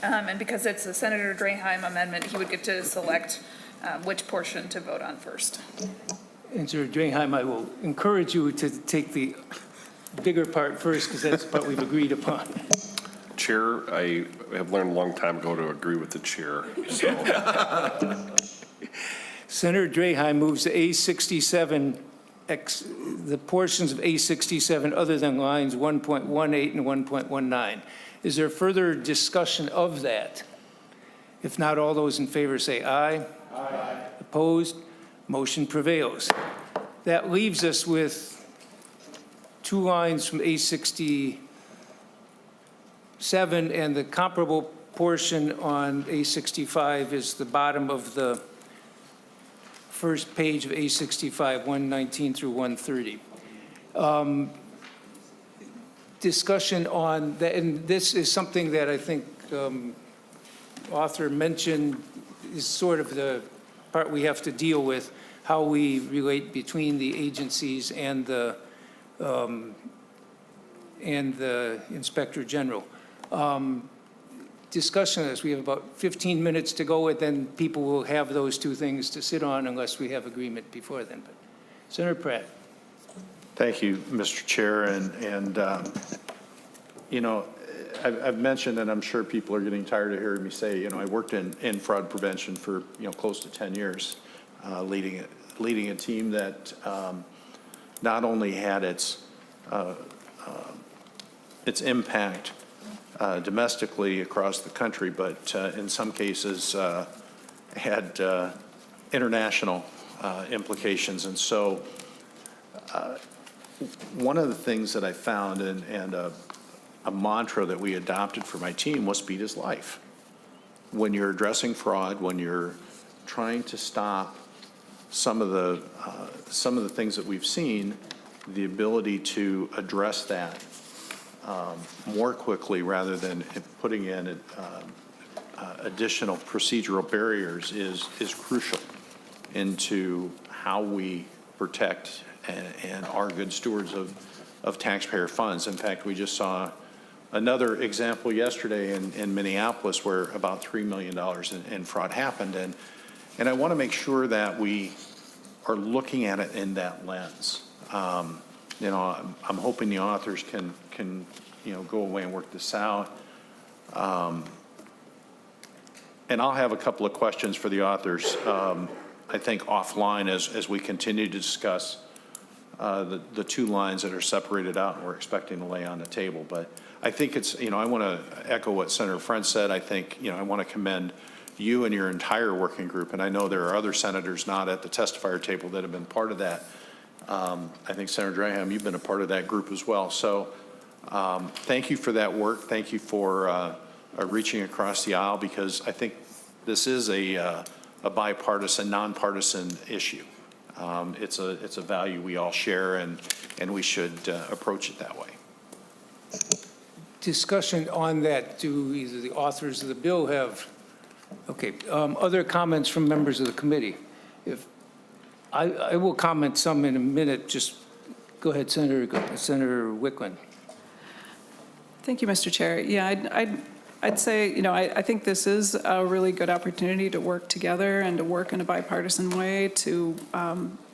And because it's a Senator Draheim amendment, he would get to select which portion to vote on first. And Senator Draheim, I will encourage you to take the bigger part first because that's the part we've agreed upon. Chair, I have learned a long time ago to agree with the chair, so. Senator Draheim moves the A67, the portions of A67 other than lines 1.18 and 1.19. Is there further discussion of that? If not, all those in favor say aye. Aye. Opposed? Motion prevails. That leaves us with two lines from A67 and the comparable portion on A65 is the bottom of the first page of A65, 119 through 130. Discussion on that, and this is something that I think author mentioned is sort of the part we have to deal with, how we relate between the agencies and the Inspector General. Discussion on this, we have about 15 minutes to go, and then people will have those two things to sit on unless we have agreement before then. But Senator Pratt. Thank you, Mr. Chair. And you know, I've mentioned, and I'm sure people are getting tired of hearing me say, you know, I worked in fraud prevention for, you know, close to 10 years, leading a team that not only had its impact domestically across the country, but in some cases had international implications. And so one of the things that I found and a mantra that we adopted for my team was speed is life. When you're addressing fraud, when you're trying to stop some of the things that we've seen, the ability to address that more quickly rather than putting in additional procedural barriers is crucial into how we protect and are good stewards of taxpayer funds. In fact, we just saw another example yesterday in Minneapolis where about $3 million in fraud happened. And I want to make sure that we are looking at it in that lens. You know, I'm hoping the authors can you know, go away and work this out. And I'll have a couple of questions for the authors, I think offline as we continue to discuss the two lines that are separated out and we're expecting to lay on the table. But I think it's, you know, I want to echo what Senator French said. I think, you know, I want to commend you and your entire working group. And I know there are other senators not at the testifier table that have been part of that. I think Senator Draheim, you've been a part of that group as well. So thank you for that work. Thank you for reaching across the aisle, because I think this is a bipartisan, nonpartisan issue. It's a value we all share, and we should approach it that way. Discussion on that. Do either the authors of the bill have, okay, other comments from members of the committee? If I will comment some in a minute. Just go ahead, Senator Wickland. Thank you, Mr. Chair. Yeah, I'd I'd say, I think this is a really good opportunity to work together and to work in a bipartisan way to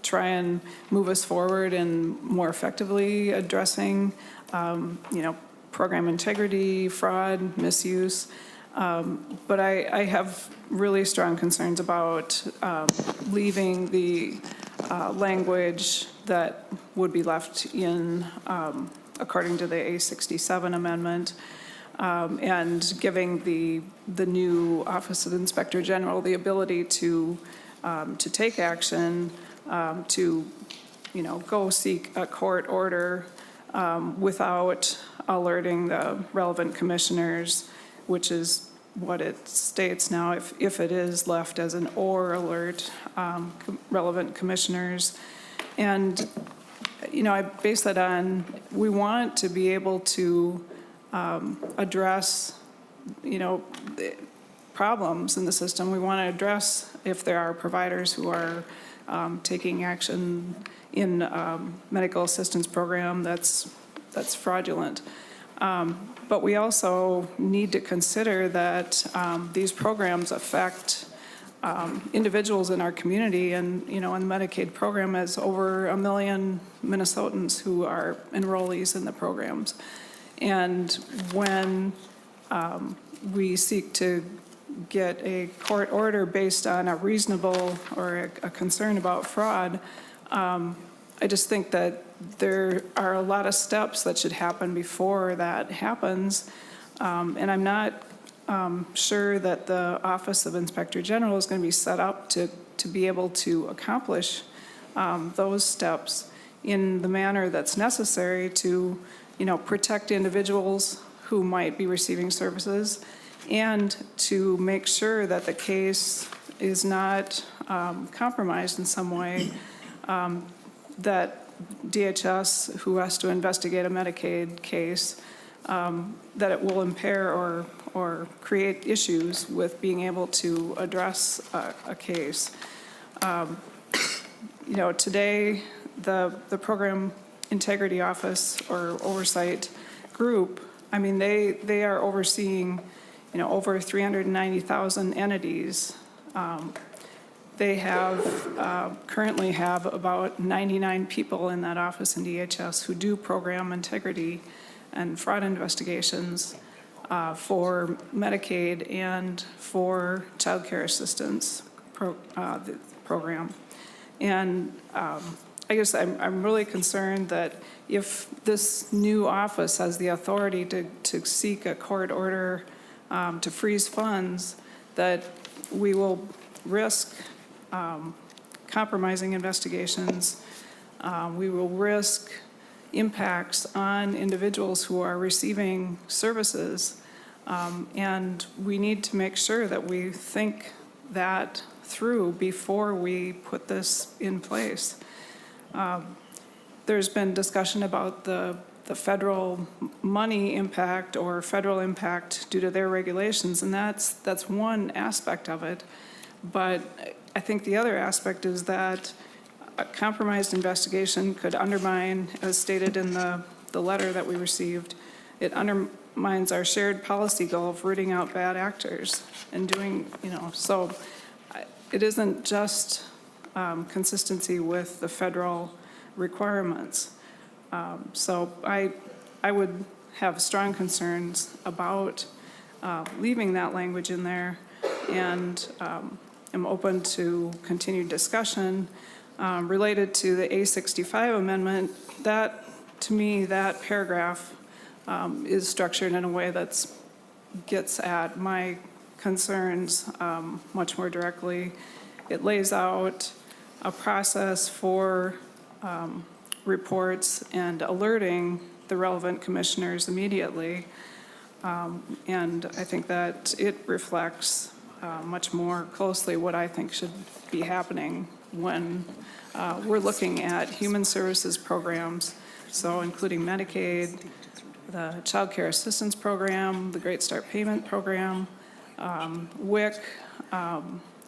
try and move us forward in more effectively addressing, program integrity, fraud, misuse. But I have really strong concerns about leaving the language that would be left in, according to the A67 amendment, and giving the new Office of Inspector General the ability to take action, to, go seek a court order without alerting the relevant commissioners, which is what it states now, if it is left as an or alert, relevant commissioners. And, I base that on, we want to be able to address, the problems in the system. We want to address if there are providers who are taking action in medical assistance program that's fraudulent. But we also need to consider that these programs affect individuals in our community, and, in the Medicaid program has over 1 million Minnesotans who are enrollees in the programs. And when we seek to get a court order based on a reasonable or a concern about fraud, I just think that there are a lot of steps that should happen before that happens. And I'm not sure that the Office of Inspector General is going to be set up to be able to accomplish those steps in the manner that's necessary to, protect individuals who might be receiving services, and to make sure that the case is not compromised in some way, that DHS, who has to investigate a Medicaid case, that it will impair or create issues with being able to address a case. Today, the Program Integrity Office or Oversight Group, they are overseeing, over 390,000 entities. They currently have about 99 people in that office in DHS who do program integrity and fraud investigations for Medicaid and for child care assistance program. And I guess I'm really concerned that if this new office has the authority to seek a court order to freeze funds, that we will risk compromising investigations. We will risk impacts on individuals who are receiving services. And we need to make sure that we think that through before we put this in place. There's been discussion about the federal money impact or federal impact due to their regulations, and that's one aspect of it. But I think the other aspect is that a compromised investigation could undermine, as stated in the letter that we received, it undermines our shared policy goal of rooting out bad actors and doing, so it isn't just consistency with the federal requirements. So I would have strong concerns about leaving that language in there, and am open to continued discussion related to the A65 amendment. That, to me, that paragraph is structured in a way that gets at my concerns much more directly. It lays out a process for reports and alerting the relevant commissioners immediately. And I think that it reflects much more closely what I think should be happening when we're looking at human services programs, so including Medicaid, the Child Care Assistance Program, the Great Start Payment Program, WIC,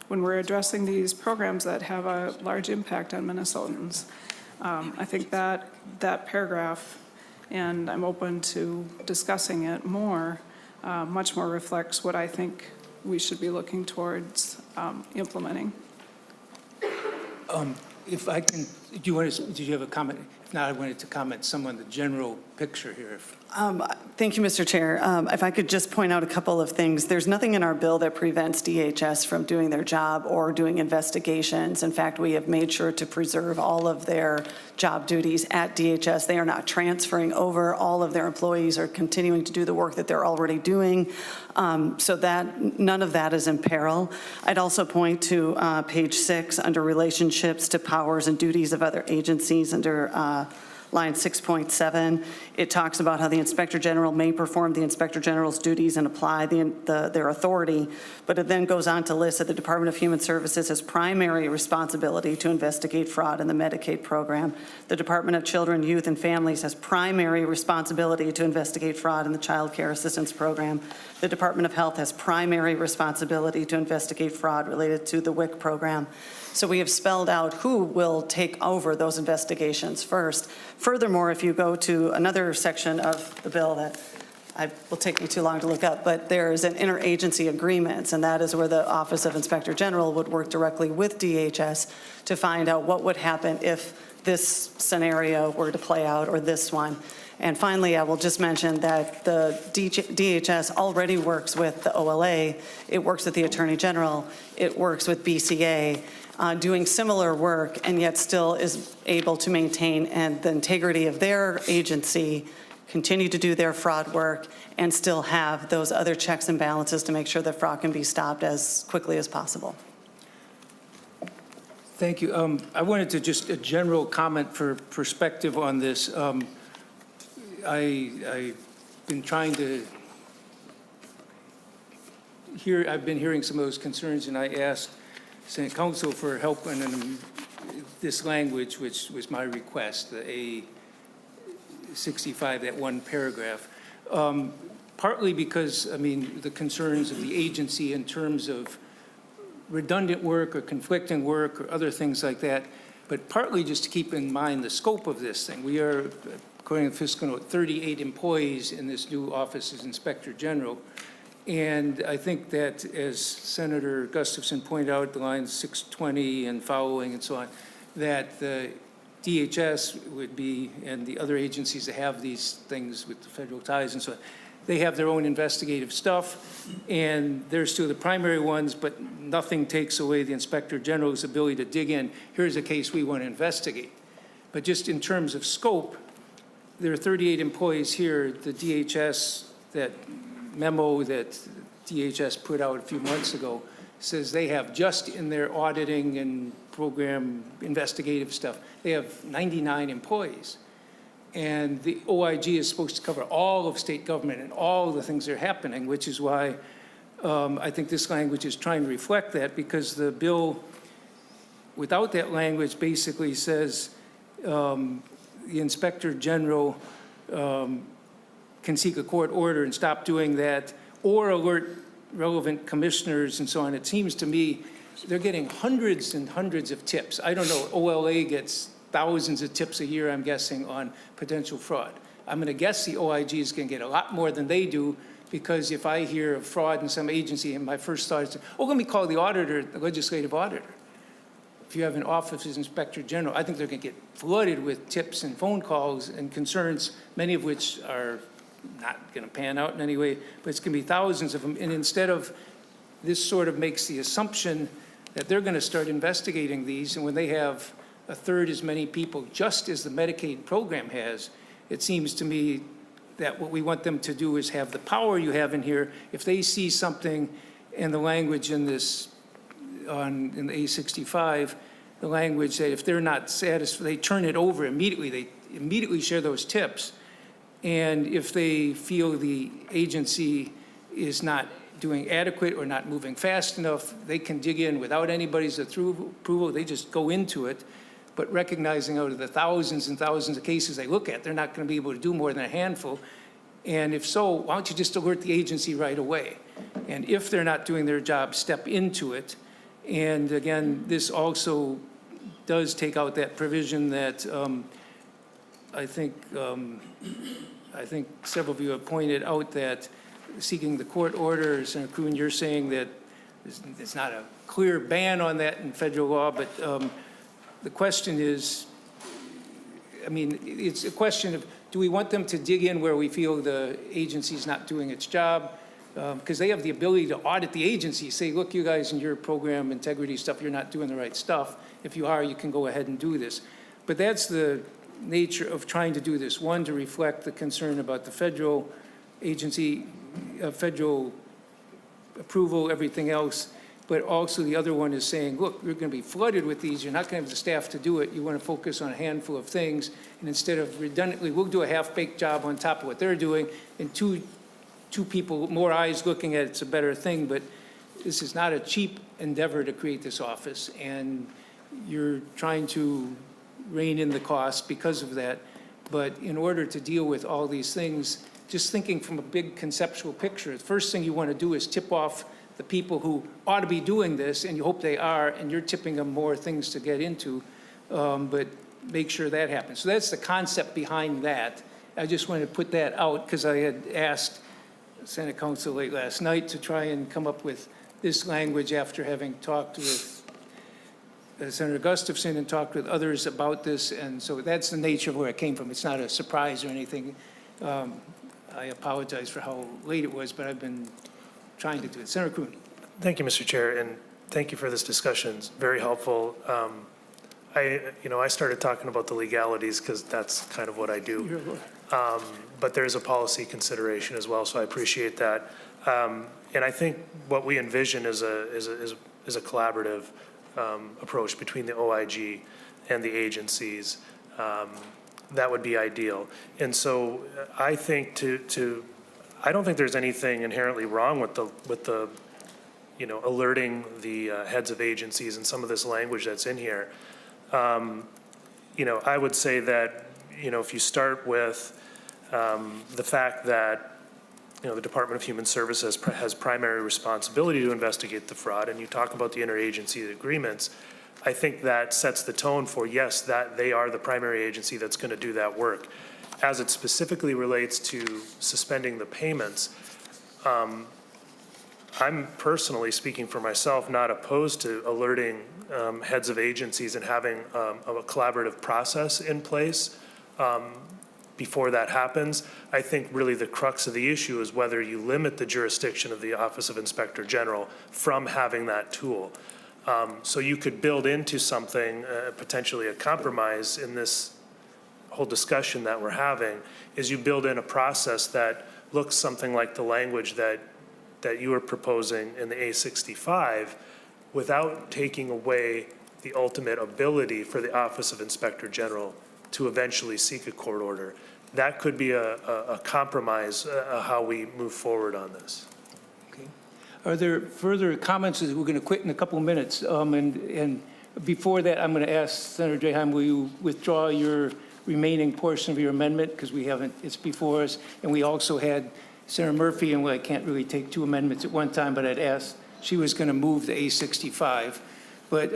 when we're addressing these programs that have a large impact on Minnesotans. I think that paragraph, and I'm open to discussing it more, much more reflects what I think we should be looking towards implementing. If I can, do you want to, did you have a comment? If not, I wanted to comment some on the general picture here. Thank you, Mr. Chair. If I could just point out a couple of things. There's nothing in our bill that prevents DHS from doing their job or doing investigations. In fact, we have made sure to preserve all of their job duties at DHS. They are not transferring over. All of their employees are continuing to do the work that they're already doing. So that none of that is in peril. I'd also point to page 6 under relationships to powers and duties of other agencies under line 6.7. It talks about how the Inspector General may perform the Inspector General's duties and apply their authority, but it then goes on to list that the Department of Human Services has primary responsibility to investigate fraud in the Medicaid program. The Department of Children, Youth, and Families has primary responsibility to investigate fraud in the Child Care Assistance Program. The Department of Health has primary responsibility to investigate fraud related to the WIC program. So we have spelled out who will take over those investigations first. Furthermore, if you go to another section of the bill that will take me too long to look up, but there is an interagency agreements, and that is where the Office of Inspector General would work directly with DHS to find out what would happen if this scenario were to play out or this one. And finally, I will just mention that the DHS already works with the OLA, it works with the Attorney General, it works with BCA, doing similar work, and yet still is able to maintain the integrity of their agency, continue to do their fraud work, and still have those other checks and balances to make sure that fraud can be stopped as quickly as possible. Thank you. I wanted to just a general comment for perspective on this. I've been trying to I've been hearing some of those concerns, and I asked Senate Council for help in this language, which was my request, the A65, that one paragraph. Partly because, I mean, the concerns of the agency in terms of redundant work or conflicting work or other things like that, but partly just to keep in mind the scope of this thing. We are, according to fiscal note, 38 employees in this new office as Inspector General. And I think that, as Senator Gustafson pointed out, the lines 620 and following and so on, that the DHS would be, and the other agencies that have these things with the federal ties and so on, they have their own investigative stuff, and they're still the primary ones, but nothing takes away the Inspector General's ability to dig in. Here's a case we want to investigate. But just in terms of scope, there are 38 employees here. The DHS, that memo that DHS put out a few months ago says they have, just in their auditing and program investigative stuff, they have 99 employees. And the OIG is supposed to cover all of state government and all the things that are happening, which is why I think this language is trying to reflect that, because the bill, without that language, basically says the Inspector General can seek a court order and stop doing that, or alert relevant commissioners and so on. It seems to me they're getting hundreds and hundreds of tips. I don't know, OLA gets thousands of tips a year, I'm guessing, on potential fraud. I'm going to guess the OIG is going to get a lot more than they do, because if I hear of fraud in some agency, and my first thought is, oh, let me call the auditor, the legislative auditor. If you have an office as Inspector General, I think they're going to get flooded with tips and phone calls and concerns, many of which are not going to pan out in any way, but it's going to be thousands of them. And instead of, this sort of makes the assumption that they're going to start investigating these, and when they have a third as many people, just as the Medicaid program has, it seems to me that what we want them to do is have the power you have in here. If they see something in the language in this, in the A65, the language that if they're not satisfied, they turn it over immediately. They immediately share those tips. And if they feel the agency is not doing adequate or not moving fast enough, they can dig in without anybody's approval. They just go into it. But recognizing out of the thousands and thousands of cases they look at, they're not going to be able to do more than a handful. And if so, why don't you just alert the agency right away? And if they're not doing their job, step into it. And again, this also does take out that provision that I think several of you have pointed out, that seeking the court order. Senator Kuhn, you're saying that it's not a clear ban on that in federal law, but the question is, I mean, it's a question of, do we want them to dig in where we feel the agency's not doing its job? Because they have the ability to audit the agency, say, look, you guys in your program integrity stuff, you're not doing the right stuff. If you are, you can go ahead and do this. But that's the nature of trying to do this. One, to reflect the concern about the federal agency, federal approval, everything else. But also the other one is saying, look, you're going to be flooded with these. You're not going to have the staff to do it. You want to focus on a handful of things. And instead of redundantly, we'll do a half-baked job on top of what they're doing. And two people, more eyes looking at it's a better thing. But this is not a cheap endeavor to create this office. And you're trying to rein in the costs because of that. But in order to deal with all these things, just thinking from a big conceptual picture, the first thing you want to do is tip off the people who ought to be doing this, and you hope they are, and you're tipping them more things to get into, but make sure that happens. So that's the concept behind that. I just wanted to put that out because I had asked Senate Council late last night to try and come up with this language after having talked with Senator Gustafson and talked with others about this, and so that's the nature of where it came from. It's not a surprise or anything. I apologize for how late it was, but I've been trying to do it. Senator Kuhn. Thank you, Mr. Chair, and thank you for this discussion. It's very helpful. I started talking about the legalities because that's kind of what I do. But there's a policy consideration as well, so I appreciate that. And I think what we envision is a collaborative approach between the OIG and the agencies. That would be ideal. And so I think I don't think there's anything inherently wrong with the alerting the heads of agencies and some of this language that's in here. I would say that, if you start with the fact that, the Department of Human Services has primary responsibility to investigate the fraud, and you talk about the interagency agreements, I think that sets the tone for, yes, that they are the primary agency that's going to do that work. As it specifically relates to suspending the payments, I'm personally, speaking for myself, not opposed to alerting heads of agencies and having a collaborative process in place before that happens. I think really the crux of the issue is whether you limit the jurisdiction of the Office of Inspector General from having that tool. So you could build into something, potentially a compromise in this whole discussion that we're having, is you build in a process that looks something like the language that you are proposing in the A65 without taking away the ultimate ability for the Office of Inspector General to eventually seek a court order. That could be a compromise how we move forward on this. Are there further comments? We're going to quit in a couple of minutes. And before that, I'm going to ask Senator Draheim, will you withdraw your remaining portion of your amendment? Because we haven't, it's before us. And we also had Senator Murphy, and I can't really take two amendments at one time, but I'd asked, she was going to move the A65. But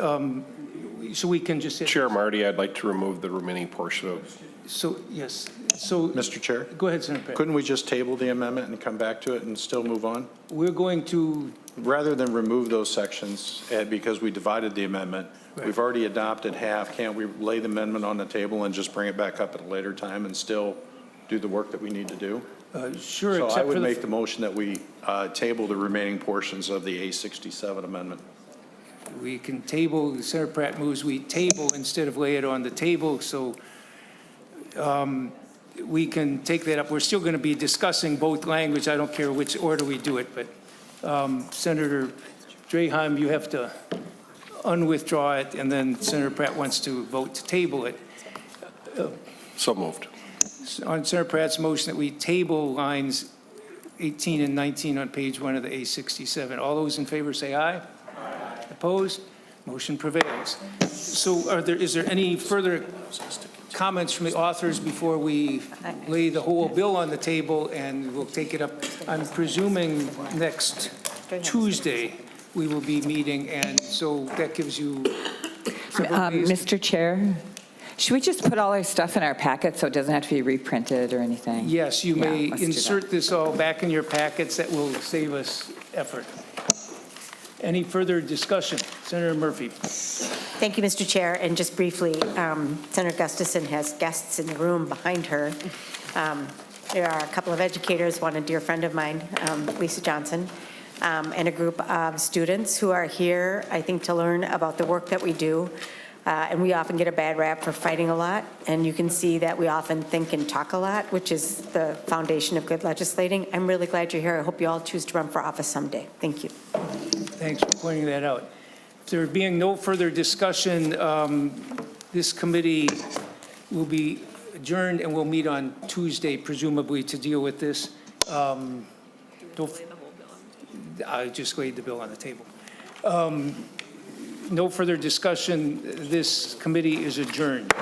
so we can just. Chair Marty, I'd like to remove the remaining portion of. So, yes. So. Mr. Chair? Go ahead, Senator Pratt. Couldn't we just table the amendment and come back to it and still move on? We're going to. Rather than remove those sections, because we divided the amendment, we've already adopted half. Can't we lay the amendment on the table and just bring it back up at a later time and still do the work that we need to do? Sure. So except I would for make the motion that we table the remaining portions of the A67 amendment. We can table, Senator Pratt moves, we table instead of lay it on the table, so we can take that up. We're still going to be discussing both language. I don't care which order we do it, but Senator Draheim, you have to unwithdraw it, and then Senator Pratt wants to vote to table it. So moved. On Senator Pratt's motion that we table lines 18 and 19 on page 1 of the A67. All those in favor say aye. Aye. Opposed? Motion prevails. So is there any further comments from the authors before we lay the whole bill on the table and we'll take it up? I'm presuming next Tuesday we will be meeting, and so that gives you several days. Mr. Chair, Should we just put all our stuff in our packet so it doesn't have to be reprinted or anything? Yes, you Yeah, may let's do that. insert this all back in your packets. That will save us effort. Any further discussion? Senator Murphy. Thank you, Mr. Chair. And just briefly, Senator Gustafson has guests in the room behind her. There are a couple of educators, one a dear friend of mine, Lisa Johnson, and a group of students who are here, I think, to learn about the work that we do. And we often get a bad rap for fighting a lot. And you can see that we often think and talk a lot, which is the foundation of good legislating. I'm really glad you're here. I hope you all choose to run for office someday. Thank you. Thanks for pointing that out. If there being no further discussion, this committee will be adjourned and we'll meet on Tuesday, presumably, to deal with this. I just laid the bill on the table. No further discussion. This committee is adjourned.